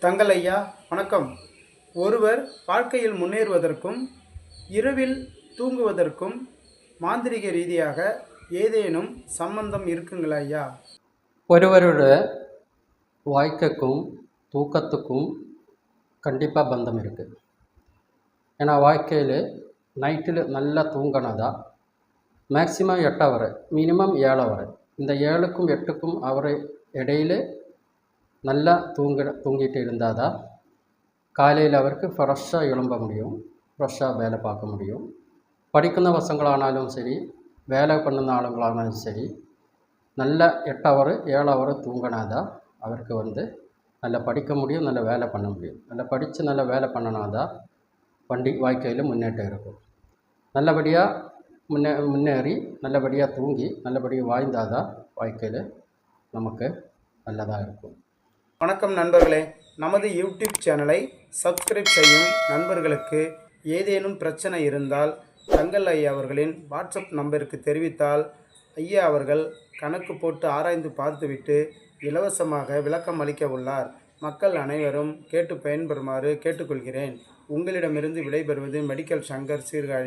தங்கள் ஐயா வணக்கம். ஒருவர் வாழ்க்கையில் முன்னேறுவதற்கும் இரவில் தூங்குவதற்கும் மாந்திரிக ரீதியாக ஏதேனும் சம்பந்தம் இருக்குங்களா ஐயா? ஒருவரோட வாழ்க்கைக்கும் தூக்கத்துக்கும் கண்டிப்பாக பந்தம் இருக்குது. ஏன்னா வாழ்க்கையில் நைட்டில் நல்லா தூங்கினதா மேக்ஸிமம் 8 ஹவர், மினிமம் 7 ஹவர். இந்த 7க்கும் 8க்கும் அவர் இடையில நல்லா தூங்கிட்டு இருந்தால் தான் காலையில் அவருக்கு ஃப்ரெஷ்ஷாக எழும்ப முடியும், ஃப்ரெஷ்ஷாக வேலை பார்க்க முடியும். படிக்கிற பசங்களானாலும் சரி, வேலை பண்ணுன ஆளுங்களானாலும் சரி, நல்ல 8 ஹவர் 7 ஹவர் தூங்கினா தான் அவருக்கு நல்லா படிக்க முடியும், நல்ல வேலை பண்ண முடியும். நல்லா படித்து நல்ல வேலை பண்ணினா தான் வாழ்க்கையில் முன்னேற்றம் இருக்கும். நல்லபடியாக முன்னேறி நல்லபடியாக தூங்கி நல்லபடியாக வாழ்ந்தால் தான் வாழ்க்கையில் நமக்கு நல்லதாக இருக்கும். வணக்கம் நண்பர்களே. நமது யூடியூப் சேனலை சப்ஸ்கிரைப் செய்யும் நண்பர்களுக்கு ஏதேனும் பிரச்சனை இருந்தால் தங்கள் ஐயா அவர்களின் வாட்ஸ்அப் நம்பருக்கு தெரிவித்தால் ஐயா அவர்கள் கணக்கு போட்டு ஆராய்ந்து பார்த்துவிட்டு இலவசமாக விளக்கம் அளிக்க உள்ளார். மக்கள் அனைவரும் கேட்டு பயன்பெறுமாறு கேட்டுக்கொள்கிறேன். உங்களிடமிருந்து விடைபெறுவது மெடிக்கல் சங்கர் சீர்காழி.